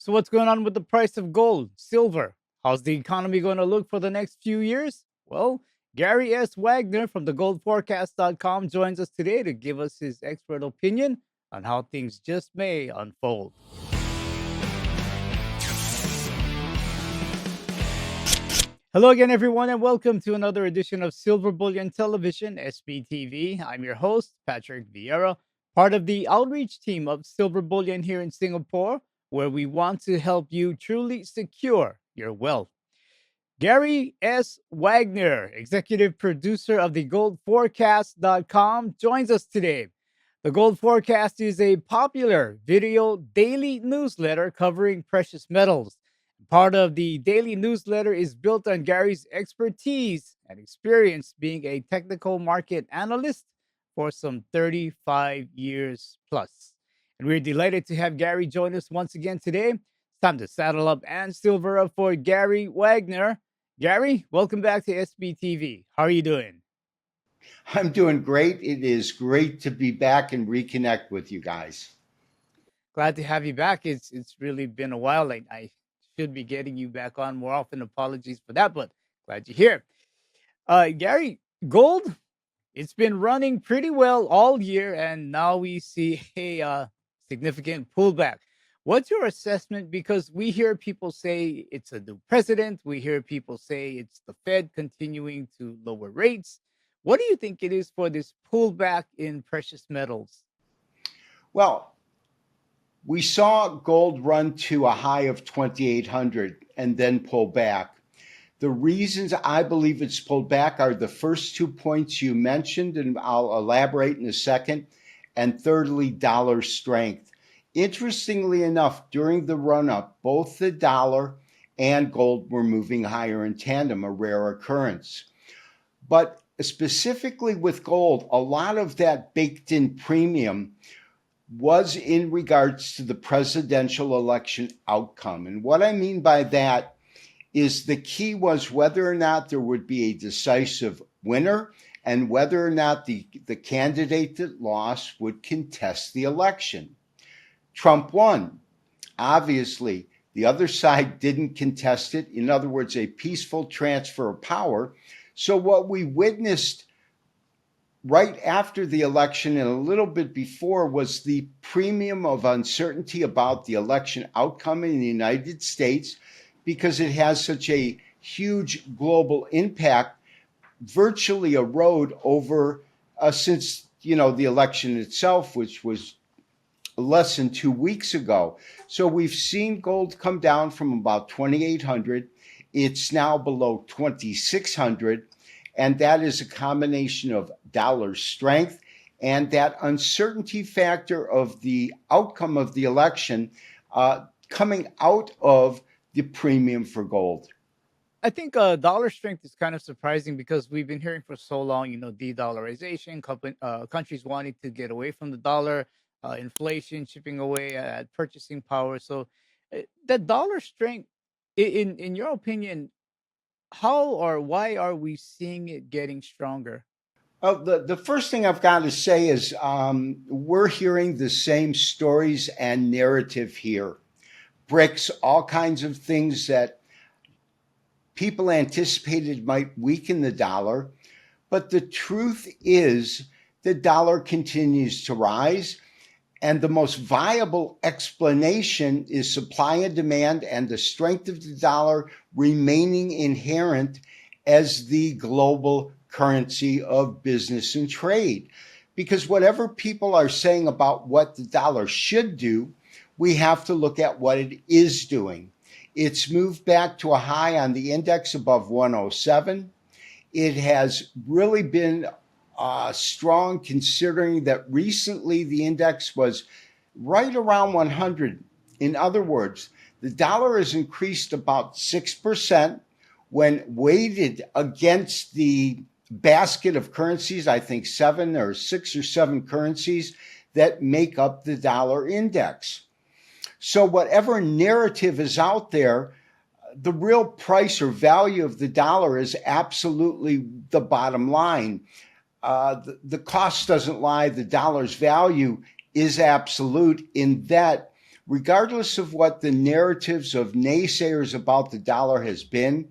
So, what's going on with the price of gold, silver? How's the economy going to look for the next few years? Well, Gary S. Wagner from the goldforecast.com joins us today to give us his expert opinion on how things just may unfold. Hello again, everyone, and welcome to another edition of Silver Bullion Television, SBTV. I'm your host, Patrick Vierra, part of the outreach team of Silver Bullion here in Singapore, where we want to help you truly secure your wealth. Gary S. Wagner, executive producer of the goldforecast.com, joins us today. The Gold Forecast is a popular video daily newsletter covering precious metals. Part of the daily newsletter is built on Gary's expertise and experience being a technical market analyst for some 35 years plus. And we're delighted to have Gary join us once again today. It's time to saddle up and silver up for Gary Wagner. Gary, welcome back to SBTV. How are you doing? I'm doing great. It is great to be back and reconnect with you guys. Glad to have you back. It's really been a while. I should be getting you back on more often. Apologies for that, but glad you're here. Gary, gold, it's been running pretty well all year, and now we see a significant pullback. What's your assessment? Because we hear people say it's a new president. We hear people say it's the Fed continuing to lower rates. What do you think it is for this pullback in precious metals? Well, we saw gold run to a high of 2,800 and then pull back. The reasons I believe it's pulled back are the first 2 points you mentioned, and I'll elaborate in a second. And thirdly, dollar strength. Interestingly enough, during the run-up, both the dollar and gold were moving higher in tandem, a rare occurrence. But specifically with gold, a lot of that baked-in premium was in regards to the presidential election outcome. And what I mean by that is the key was whether or not there would be a decisive winner and whether or not the candidate that lost would contest the election. Trump won. Obviously, the other side didn't contest it. In other words, a peaceful transfer of power. So what we witnessed right after the election and a little bit before was the premium of uncertainty about the election outcome in the United States, because it has such a huge global impact, virtually erode over since the election itself, which was less than 2 weeks ago. So we've seen gold come down from about 2,800. It's now below 2,600. And that is a combination of dollar strength and that uncertainty factor of the outcome of the election coming out of the premium for gold. I think dollar strength is kind of surprising because we've been hearing for so long, de-dollarization, countries wanting to get away from the dollar, inflation chipping away at purchasing power. So that dollar strength, in your opinion, how or why are we seeing it getting stronger? The first thing I've got to say is we're hearing the same stories and narrative here. BRICS, all kinds of things that people anticipated might weaken the dollar. But the truth is the dollar continues to rise. And the most viable explanation is supply and demand and the strength of the dollar remaining inherent as the global currency of business and trade. Because whatever people are saying about what the dollar should do, we have to look at what it is doing. It's moved back to a high on the index above 107. It has really been strong, considering that recently the index was right around 100. In other words, the dollar has increased about 6% when weighted against the basket of currencies, I think 6 or 7 currencies that make up the dollar index. So whatever narrative is out there, the real price or value of the dollar is absolutely the bottom line. The cost doesn't lie. The dollar's value is absolute in that regardless of what the narratives of naysayers about the dollar has been,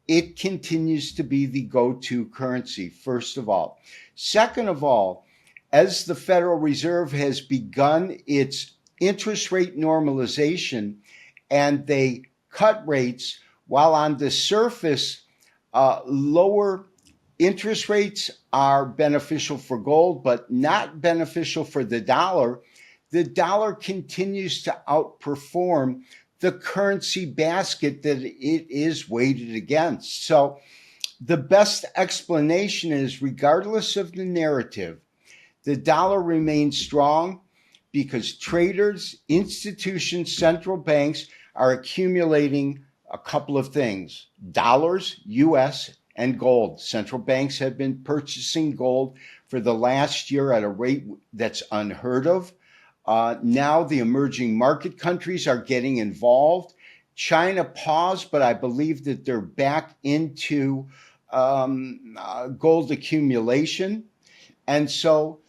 it continues to be the go-to currency, first of all. Second of all, as the Federal Reserve has begun its interest rate normalization and they cut rates, while on the surface, lower interest rates are beneficial for gold, but not beneficial for the dollar continues to outperform the currency basket that it is weighted against. So the best explanation is, regardless of the narrative, the dollar remains strong because traders, institutions, central banks are accumulating a couple of things: dollars, US, and gold. Central banks have been purchasing gold for the last year at a rate that's unheard of. Now the emerging market countries are getting involved. China paused, but I believe that they're back into gold accumulation. And so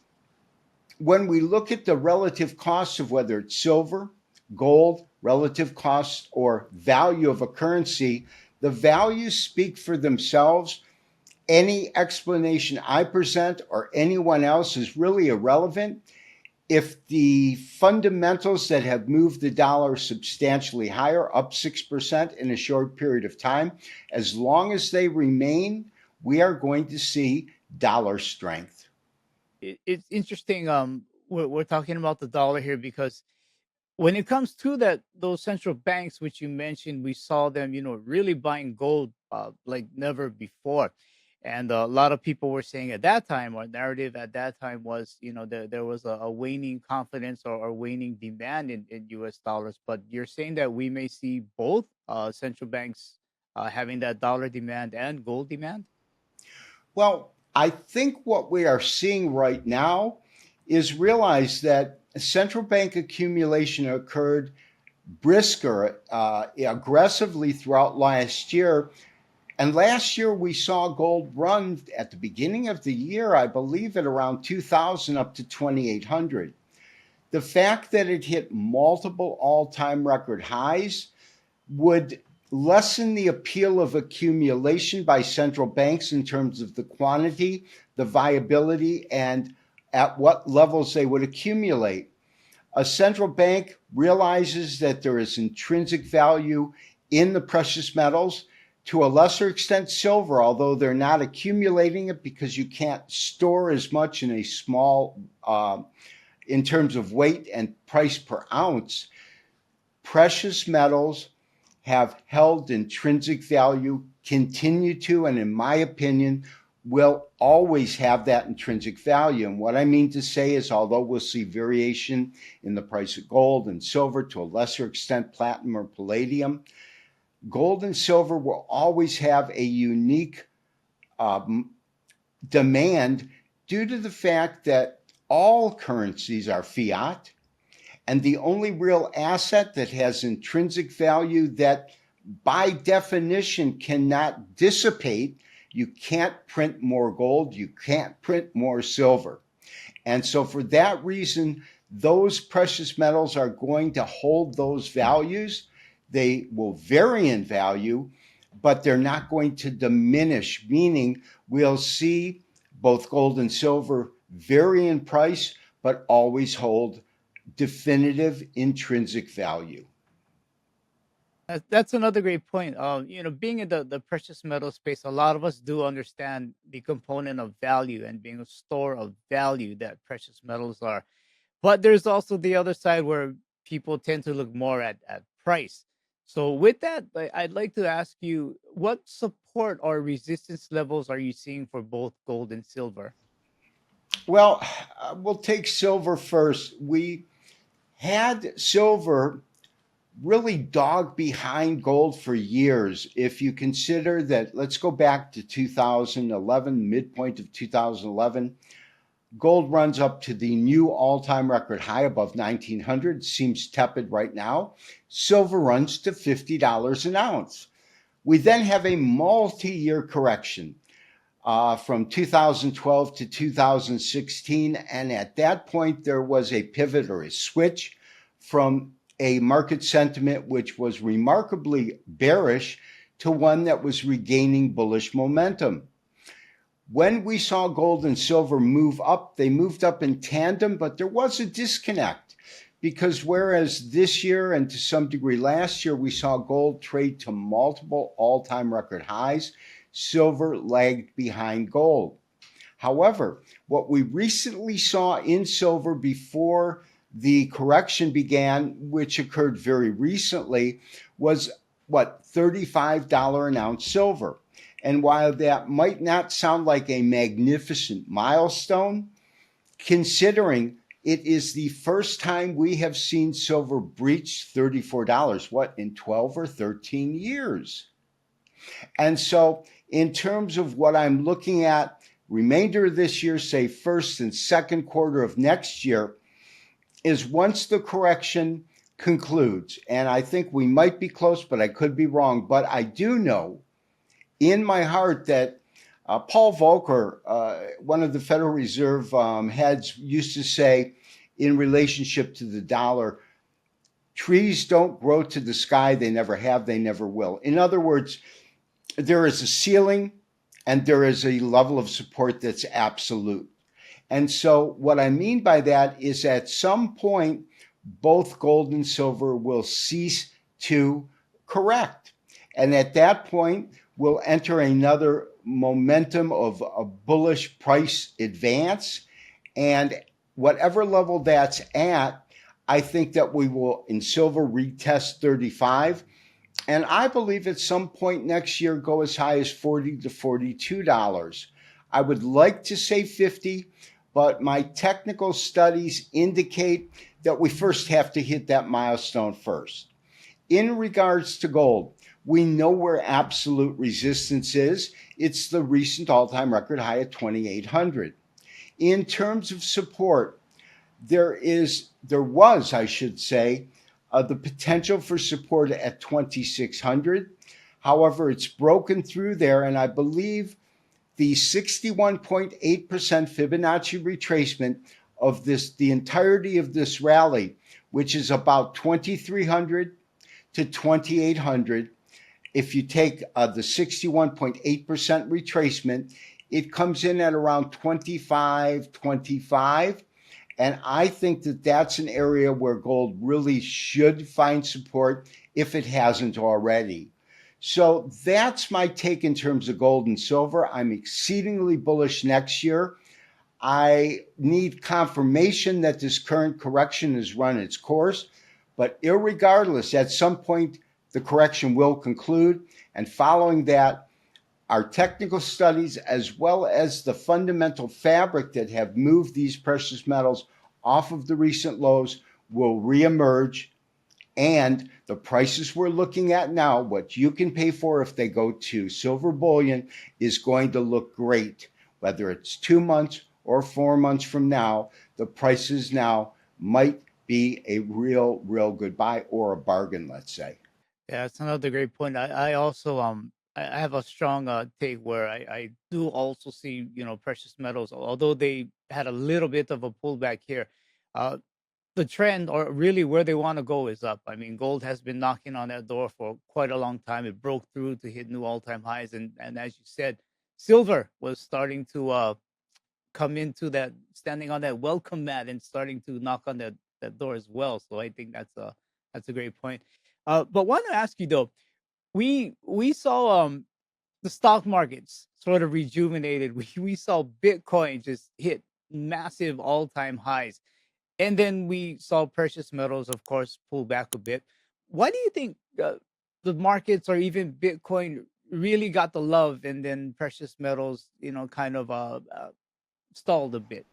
when we look at the relative costs of whether it's silver, gold, relative cost, or value of a currency, the values speak for themselves. Any explanation I present or anyone else is really irrelevant. If the fundamentals that have moved the dollar substantially higher, up 6% in a short period of time, as long as they remain, we are going to see dollar strength. It's interesting. We're talking about the dollar here because when it comes to that, those central banks which you mentioned, we saw them, really buying gold like never before. And a lot of people were saying at that time, or narrative at that time was, there was a waning confidence or waning demand in US dollars. But you're saying that we may see both central banks having that dollar demand and gold demand? Well, I think what we are seeing right now is realize that central bank accumulation occurred brisker, aggressively throughout last year. And last year we saw gold run at the beginning of the year, I believe, at around 2,000 up to 2,800. The fact that it hit multiple all-time record highs would lessen the appeal of accumulation by central banks in terms of the quantity, the viability, and at what levels they would accumulate. A central bank realizes that there is intrinsic value in the precious metals, to a lesser extent silver, although they're not accumulating it because you can't store as much in a small, in terms of weight and price per ounce. Precious metals have held intrinsic value, continue to, and in my opinion, will always have that intrinsic value. And what I mean to say is, although we'll see variation in the price of gold and silver, to a lesser extent platinum or palladium, gold and silver will always have a unique demand due to the fact that all currencies are fiat. And the only real asset that has intrinsic value that by definition cannot dissipate, you can't print more gold, you can't print more silver. And so for that reason, those precious metals are going to hold those values. They will vary in value, but they're not going to diminish, meaning we'll see both gold and silver vary in price, but always hold definitive intrinsic value. That's another great point. Being in the precious metal space, a lot of us do understand the component of value and being a store of value that precious metals are. But there's also the other side where people tend to look more at price. So with that, I'd like to ask you, what support or resistance levels are you seeing for both gold and silver? Well, we'll take silver first. We had silver really dog behind gold for years. If you consider that, let's go back to 2011, midpoint of 2011, gold runs up to the new all-time record high above 1900. Seems tepid right now. Silver runs to $50 an ounce. We then have a multi-year correction from 2012 to 2016. And at that point, there was a pivot or a switch from a market sentiment which was remarkably bearish to one that was regaining bullish momentum. When we saw gold and silver move up, they moved up in tandem, but there was a disconnect because whereas this year and to some degree last year, we saw gold trade to multiple all-time record highs, silver lagged behind gold. However, what we recently saw in silver before the correction began, which occurred very recently, was $35 an ounce silver. And while that might not sound like a magnificent milestone, considering it is the first time we have seen silver breach $34, in 12 or 13 years. And so in terms of what I'm looking at, remainder of this year, say first and second quarter of next year, is once the correction concludes, and I think we might be close, but I could be wrong, but I do know in my heart that Paul Volcker, one of the Federal Reserve heads, used to say in relationship to the dollar, trees don't grow to the sky, they never have, they never will. In other words, there is a ceiling and there is a level of support that's absolute. And so what I mean by that is at some point, both gold and silver will cease to correct. And at that point, we'll enter another momentum of a bullish price advance. And whatever level that's at, I think that we will, in silver, retest 35. And I believe at some point next year go as high as $40 to $42. I would like to say 50, but my technical studies indicate that we first have to hit that milestone first. In regards to gold, we know where absolute resistance is. It's the recent all-time record high at 2,800. In terms of support, there was, I should say, the potential for support at 2,600. However, it's broken through there, and I believe the 61.8% Fibonacci retracement of the entirety of this rally, which is about 2,300 to 2,800. If you take the 61.8% retracement, it comes in at around 25. And I think that that's an area where gold really should find support if it hasn't already. So that's my take in terms of gold and silver. I'm exceedingly bullish next year. I need confirmation that this current correction has run its course. But irregardless, at some point, the correction will conclude. And following that, our technical studies, as well as the fundamental fabric that have moved these precious metals off of the recent lows, will reemerge. And the prices we're looking at now, what you can pay for if they go to silver bullion, is going to look great. Whether it's 2 months or 4 months from now, the prices now might be a real good buy or a bargain, let's say. Yeah, that's another great point. I also I have a strong take where I do also see, precious metals, although they had a little bit of a pullback here. Uh, the trend, or really where they want to go, is up. I mean, gold has been knocking on that door for quite a long time. It broke through to hit new all-time highs, and as you said, silver was starting to come into that, standing on that welcome mat and starting to knock on that door as well. So I think that's a great point. But want to ask you though, we saw the stock markets sort of rejuvenated. We saw Bitcoin just hit massive all-time highs. And then we saw precious metals, of course, pull back a bit. Why do you think the markets or even Bitcoin really got the love, and then precious metals, kind of stalled a bit?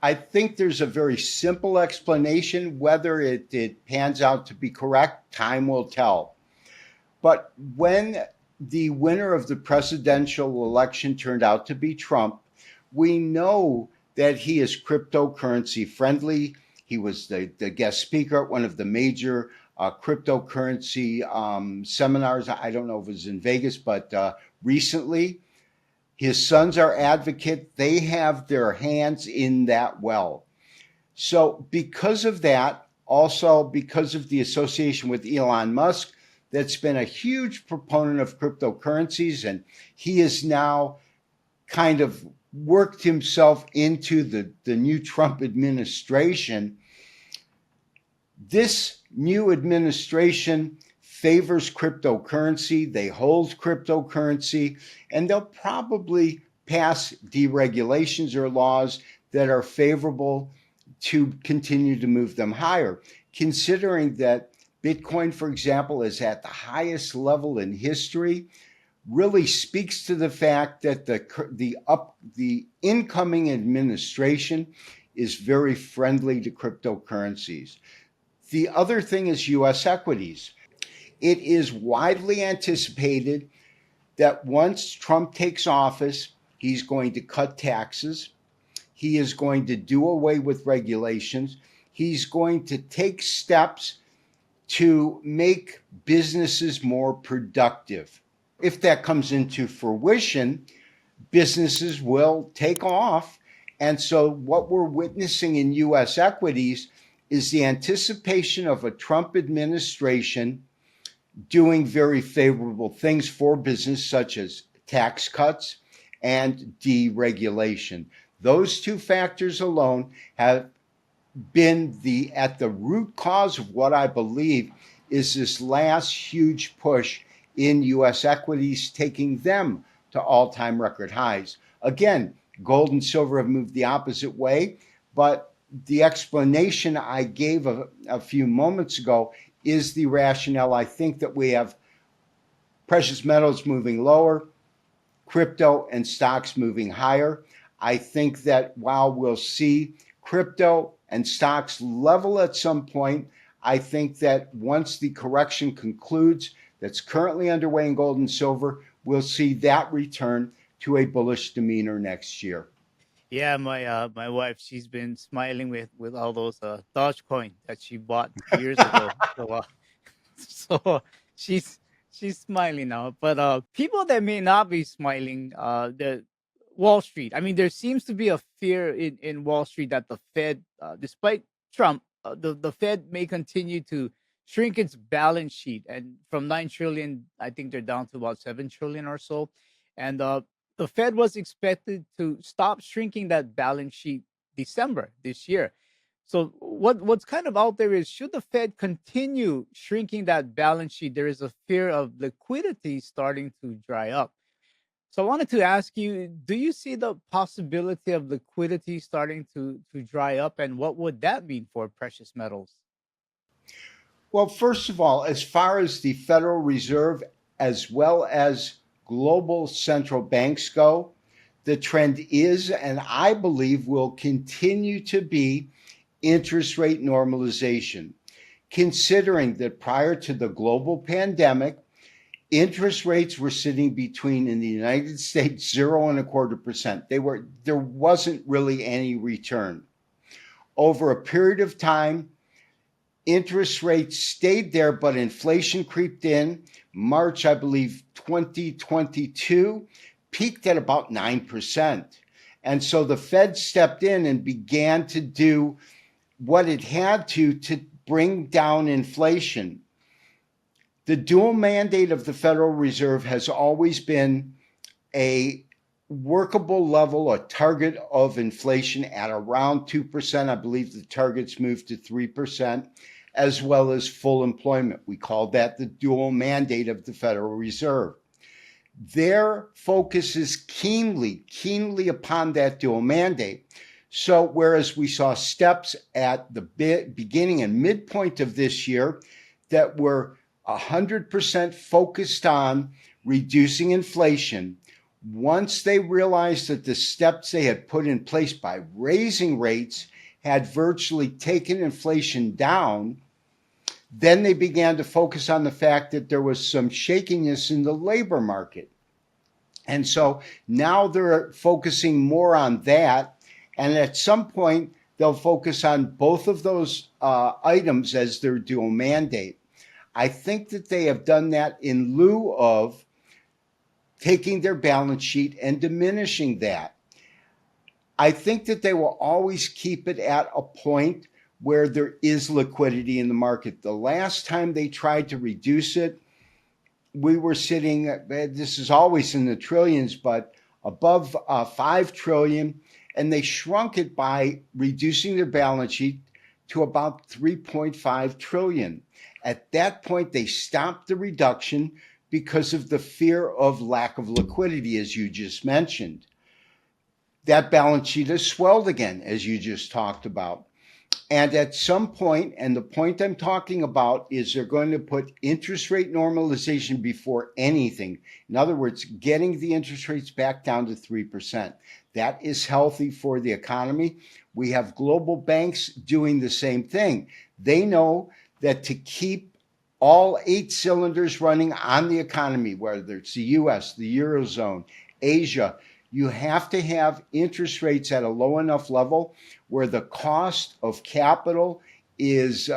I think there's a very simple explanation. Whether it pans out to be correct, time will tell. But when the winner of the presidential election turned out to be Trump, we know that he is cryptocurrency friendly. He was the guest speaker at one of the major cryptocurrency seminars. I don't know if it was in Vegas, but recently. His sons are advocate. They have their hands in that well. So because of that, Also, because of the association with Elon Musk, that's been a huge proponent of cryptocurrencies, and he is now kind of worked himself into the new Trump administration. This new administration favors cryptocurrency. They hold cryptocurrency, and they'll probably pass deregulations or laws that are favorable to continue to move them higher. Considering that Bitcoin, for example, is at the highest level in history, really speaks to the fact that the incoming administration is very friendly to cryptocurrencies. The other thing is U.S. equities. It is widely anticipated that once Trump takes office, he's going to cut taxes. He is going to do away with regulations. He's going to take steps to make businesses more productive. If that comes into fruition, businesses will take off. And so what we're witnessing in U.S. equities is the anticipation of a Trump administration doing very favorable things for business, such as tax cuts and deregulation. Those two factors alone have been at the root cause of what I believe is this last huge push in U.S. equities, taking them to all-time record highs. Again, gold and silver have moved the opposite way, but the explanation I gave a few moments ago is the rationale. I think that we have precious metals moving lower, crypto and stocks moving higher. I think that while we'll see crypto and stocks level at some point, I think that once the correction concludes that's currently underway in gold and silver, we'll see that return to a bullish demeanor next year. Yeah, my wife, she's been smiling with all those Dogecoin that she bought years ago. So she's smiling now. But people that may not be smiling, the Wall Street. I mean, there seems to be a fear in Wall Street that the Fed, despite Trump, the Fed may continue to shrink its balance sheet, and from 9 trillion, I think they're down to about 7 trillion or so. And the Fed was expected to stop shrinking that balance sheet December this year. So what's kind of out there is, should the Fed continue shrinking that balance sheet, there is a fear of liquidity starting to dry up. So I wanted to ask you, do you see the possibility of liquidity starting to dry up, and what would that mean for precious metals? Well, first of all, as far as the Federal Reserve as well as global central banks go, the trend is, and I believe will continue to be, interest rate normalization. Considering that prior to the global pandemic, interest rates were sitting between, in the United States, 0.25%. There wasn't really any return. Over a period of time, interest rates stayed there, but inflation creeped in. March, I believe, 2022, peaked at about 9%. And so the Fed stepped in and began to do what it had to bring down inflation. The dual mandate of the Federal Reserve has always been a workable level, a target of inflation at around 2%. I believe the target's moved to 3%, as well as full employment. We call that the dual mandate of the Federal Reserve. Their focus is keenly upon that dual mandate. So whereas we saw steps at the beginning and midpoint of this year that were 100% focused on reducing inflation, once they realized that the steps they had put in place by raising rates had virtually taken inflation down, then they began to focus on the fact that there was some shakiness in the labor market. And so now they're focusing more on that. And at some point, they'll focus on both of those items as their dual mandate. I think that they have done that in lieu of taking their balance sheet and diminishing that. I think that they will always keep it at a point where there is liquidity in the market. The last time they tried to reduce it, we were sitting, this is always in the trillions, but above 5 trillion, and they shrunk it by reducing their balance sheet to about 3.5 trillion. At that point, they stopped the reduction because of the fear of lack of liquidity, as you just mentioned. That balance sheet has swelled again, as you just talked about. And at some point, and the point I'm talking about is they're going to put interest rate normalization before anything. In other words, getting the interest rates back down to 3%. That is healthy for the economy. We have global banks doing the same thing. They know that to keep all 8 cylinders running on the economy, whether it's the US, the Eurozone, Asia, you have to have interest rates at a low enough level where the cost of capital is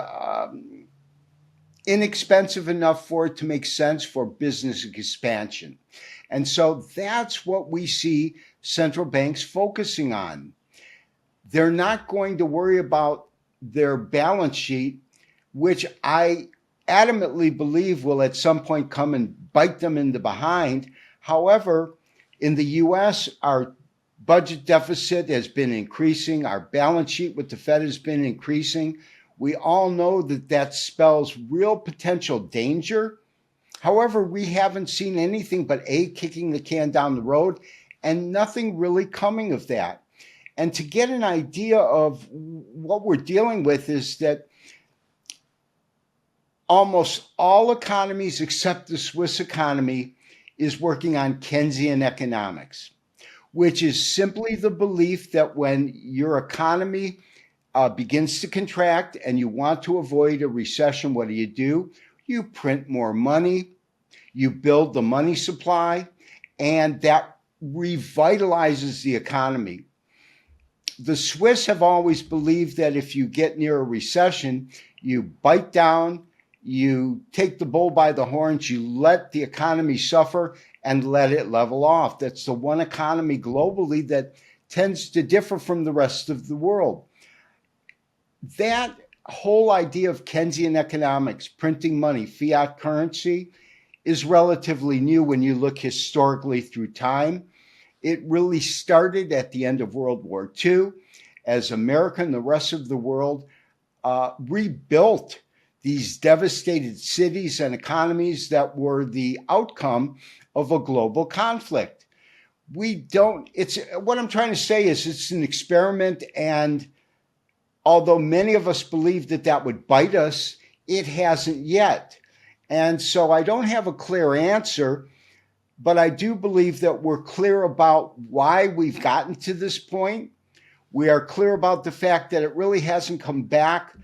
inexpensive enough for it to make sense for business expansion. And so that's what we see central banks focusing on. They're not going to worry about their balance sheet, which I adamantly believe will at some point come and bite them in the behind. However, in the US, our budget deficit has been increasing. Our balance sheet with the Fed has been increasing. We all know that that spells real potential danger. However, we haven't seen anything but kicking the can down the road and nothing really coming of that. And to get an idea of what we're dealing with is that almost all economies except the Swiss economy is working on Keynesian economics, which is simply the belief that when your economy begins to contract and you want to avoid a recession, what do? You print more money, you build the money supply, and that revitalizes the economy. The Swiss have always believed that if you get near a recession, you bite down, you take the bull by the horns, you let the economy suffer and let it level off. That's the one economy globally that tends to differ from the rest of the world. That whole idea of Keynesian economics, printing money, fiat currency, is relatively new when you look historically through time. It really started at the end of World War II as America and the rest of the world rebuilt these devastated cities and economies that were the outcome of a global conflict. What I'm trying to say is it's an experiment, and although many of us believe that that would bite us, it hasn't yet. And so I don't have a clear answer, but I do believe that we're clear about why we've gotten to this point. We are clear about the fact that it really hasn't come back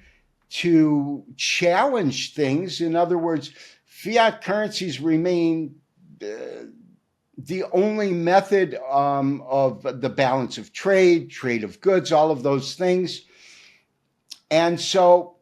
to challenge things. In other words, fiat currencies remain the only method of the balance of trade, trade of goods, all of those things. And so,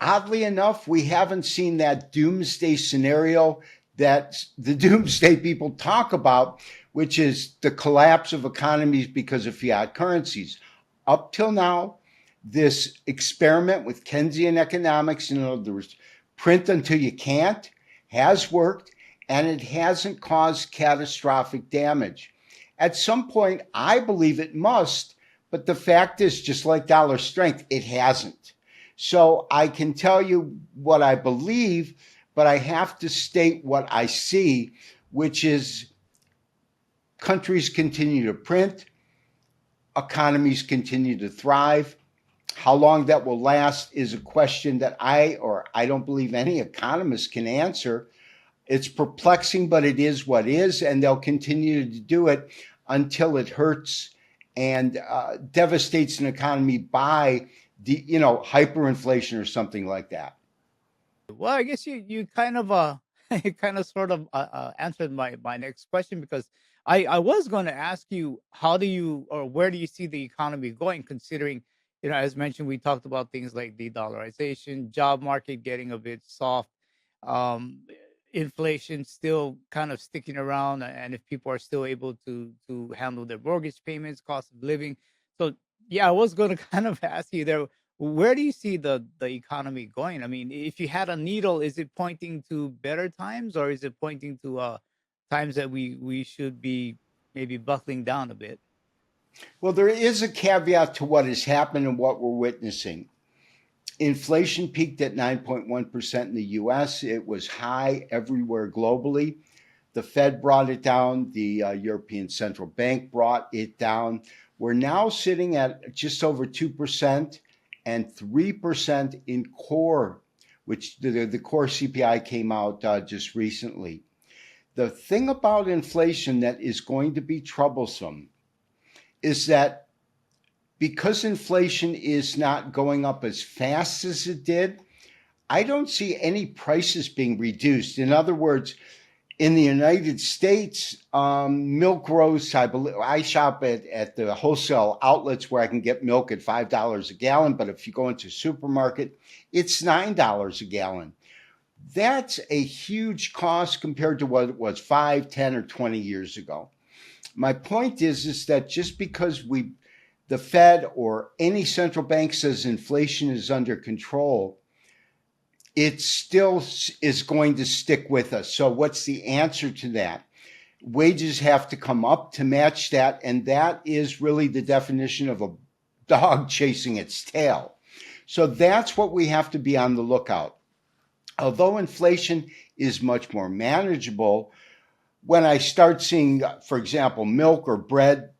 oddly enough, we haven't seen that doomsday scenario that the doomsday people talk about, which is the collapse of economies because of fiat currencies. Up till now, this experiment with Keynesian economics, in other words, print until you can't, has worked, and it hasn't caused catastrophic damage. At some point, I believe it must, but the fact is, just like dollar strength, it hasn't. So I can tell you what I believe, but I have to state what I see, which is countries continue to print, economies continue to thrive. How long that will last is a question that I don't believe any economist can answer. It's perplexing, but it is what is, and they'll continue to do it until it hurts and devastates an economy by hyperinflation or something like that. Well, I guess you kind of you kind of sort of answered my next question, because I was going to ask you, how do you, or where do you see the economy going, considering, as mentioned, we talked about things like de-dollarization, job market getting a bit soft, um inflation still kind of sticking around, and if people are still able to handle their mortgage payments, cost of living. So yeah, I was going to kind of ask you there, Where do you see the economy going? I mean, if you had a needle, is it pointing to better times, or is it pointing to times that we should be maybe buckling down a bit? Well, there is a caveat to what has happened and what we're witnessing. Inflation peaked at 9.1% in the US. It was high everywhere globally. The Fed brought it down. The European Central Bank brought it down. We're now sitting at just over 2% and 3% in core, which the core CPI came out just recently. The thing about inflation that is going to be troublesome is that because inflation is not going up as fast as it did, I don't see any prices being reduced. In other words, in the United States, milk rose. I shop at the wholesale outlets where I can get milk at $5 a gallon. But if you go into a supermarket, it's $9 a gallon. That's a huge cost compared to what it was 5, 10, or 20 years ago. My point is that just because the Fed or any central bank says inflation is under control, it still is going to stick with us. So what's the answer to that? Wages have to come up to match that, and that is really the definition of a dog chasing its tail. So that's what we have to be on the lookout. Although inflation is much more manageable, when I start seeing, for example, milk or bread,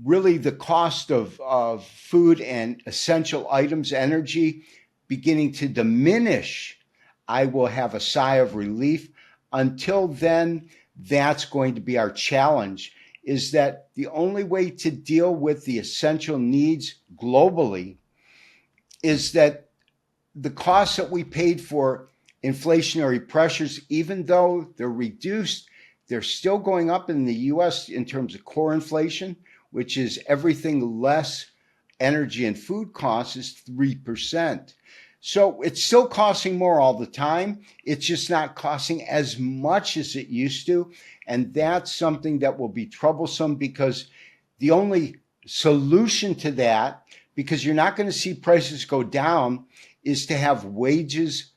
really the cost of food and essential items, energy, beginning to diminish, I will have a sigh of relief. Until then, that's going to be our challenge, is that the only way to deal with the essential needs globally is that the costs that we paid for inflationary pressures, even though they're reduced, they're still going up in the US in terms of core inflation, which is everything less energy and food costs, is 3%. So it's still costing more all the time. It's just not costing as much as it used to. And that's something that will be troublesome, because the only solution to that, because you're not going to see prices go down, is to have wages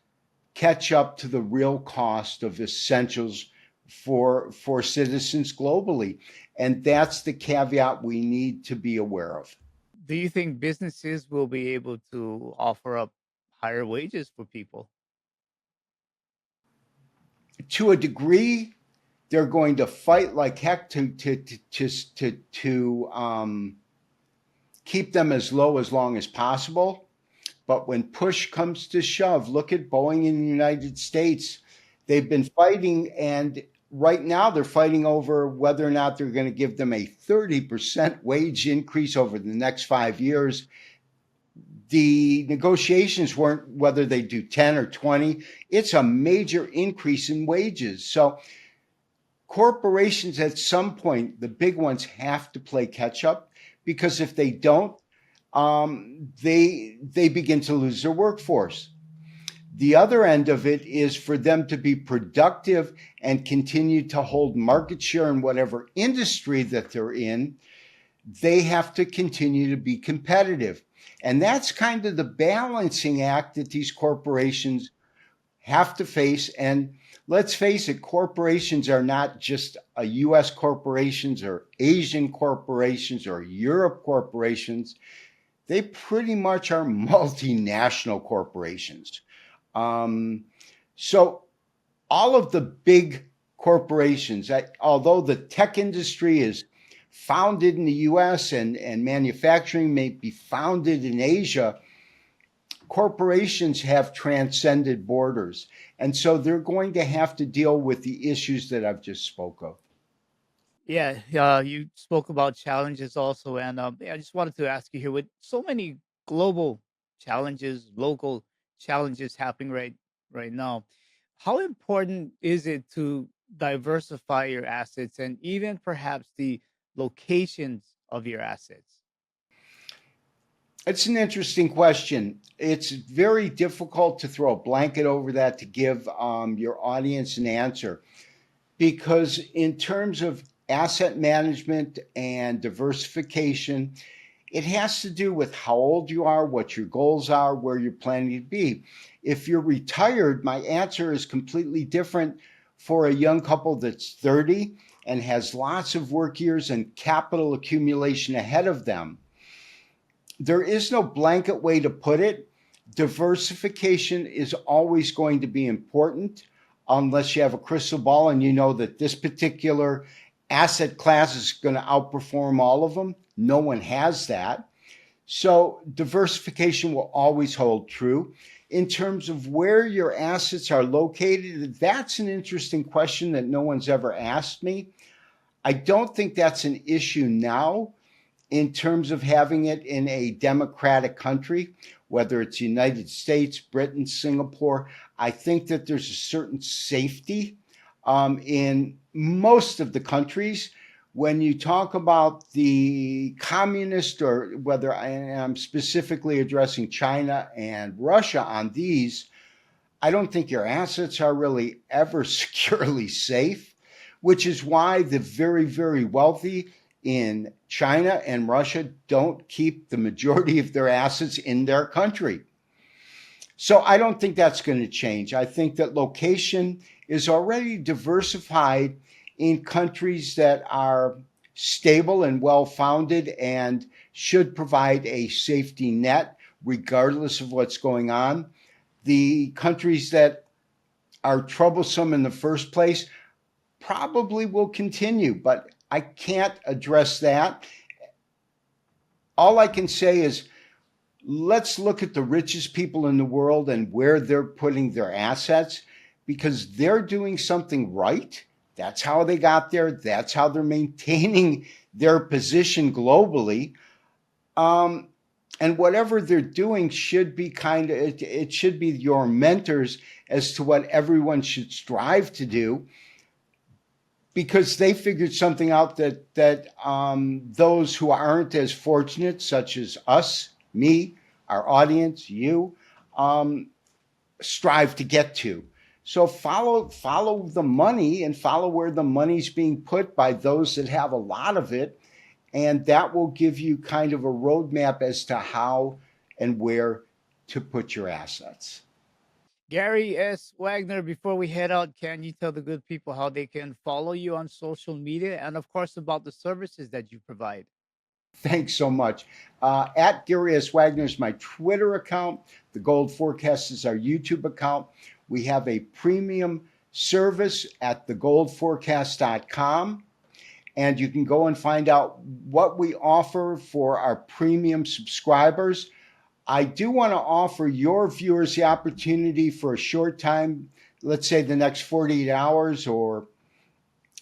catch up to the real cost of essentials for citizens globally. And that's the caveat we need to be aware of. Do you think businesses will be able to offer up higher wages for people? To a degree, they're going to fight like heck to keep them as low as long as possible. But when push comes to shove, look at Boeing in the United States. They've been fighting, and right now they're fighting over whether or not they're going to give them a 30% wage increase over the next 5 years. The negotiations weren't whether they do 10 or 20. It's a major increase in wages. So corporations at some point, the big ones, have to play catch up, because if they don't, they begin to lose their workforce. The other end of it is for them to be productive and continue to hold market share in whatever industry that they're in. They have to continue to be competitive. And that's kind of the balancing act that these corporations have to face. And let's face it, corporations are not just a US corporations or Asian corporations or Europe corporations. They pretty much are multinational corporations. So all of the big corporations, although the tech industry is founded in the US and manufacturing may be founded in Asia, corporations have transcended borders. And so they're going to have to deal with the issues that I've just spoke of. Yeah, you spoke about challenges also, and yeah, I just wanted to ask you here, with so many global challenges, local challenges happening right now, how important is it to diversify your assets and even perhaps the locations of your assets? It's an interesting question. It's very difficult to throw a blanket over that to give your audience an answer, because in terms of asset management and diversification, It has to do with how old you are, what your goals are, where you're planning to be. If you're retired, my answer is completely different for a young couple that's 30 and has lots of work years and capital accumulation ahead of them. There is no blanket way to put it. Diversification is always going to be important unless you have a crystal ball and you know that this particular asset class is going to outperform all of them. No one has that. So diversification will always hold true. In terms of where your assets are located, that's an interesting question that no one's ever asked me. I don't think that's an issue now in terms of having it in a democratic country, whether it's the United States, Britain, Singapore. I think that there's a certain safety in most of the countries. When you talk about the communist, or whether I am specifically addressing China and Russia on these, I don't think your assets are really ever securely safe, which is why the very, very wealthy in China and Russia don't keep the majority of their assets in their country. So I don't think that's going to change. I think that location is already diversified in countries that are stable and well-founded and should provide a safety net regardless of what's going on. The countries that are troublesome in the first place probably will continue, but I can't address that. All I can say is let's look at the richest people in the world and where they're putting their assets, because they're doing something right. That's how they got there. That's how they're maintaining their position globally. And whatever they're doing should be it should be your mentors as to what everyone should strive to do, because they figured something out that those who aren't as fortunate, such as us, me, our audience, you, strive to get to. So follow the money and follow where the money's being put by those that have a lot of it, and that will give you kind of a roadmap as to how and where to put your assets. Gary S. Wagner, before we head out, can you tell the good people how they can follow you on social media and, of course, about the services that you provide? Thanks so much. At Gary S. Wagner is my Twitter account. The Gold Forecast is our YouTube account. We have a premium service at thegoldforecast.com, and you can go and find out what we offer for our premium subscribers. I do want to offer your viewers the opportunity for a short time, let's say the next 48 hours, or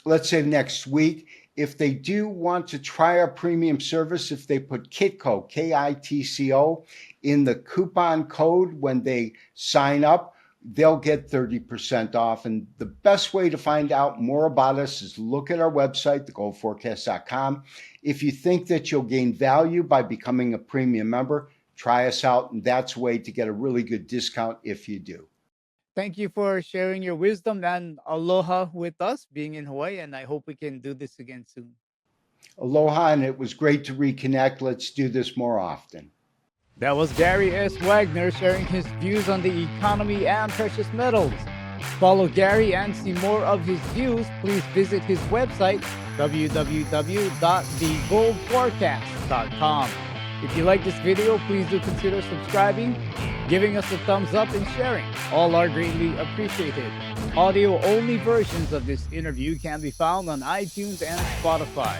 let's say next week. If they do want to try our premium service, if they put KITCO, KITCO, in the coupon code when they sign up, they'll get 30% off. And the best way to find out more about us is look at our website, thegoldforecast.com. If you think that you'll gain value by becoming a premium member, try us out, and that's a way to get a really good discount if you do. Thank you for sharing your wisdom and aloha with us being in Hawaii, and I hope we can do this again soon. Aloha, and it was great to reconnect. Let's do this more often. That was Gary S. Wagner sharing his views on the economy and precious metals. Follow Gary and see more of his views. Please visit his website, www.thegoldforecast.com. If you like this video, please do consider subscribing, giving us a thumbs up, and sharing. All are greatly appreciated. Audio-only versions of this interview can be found on iTunes and Spotify.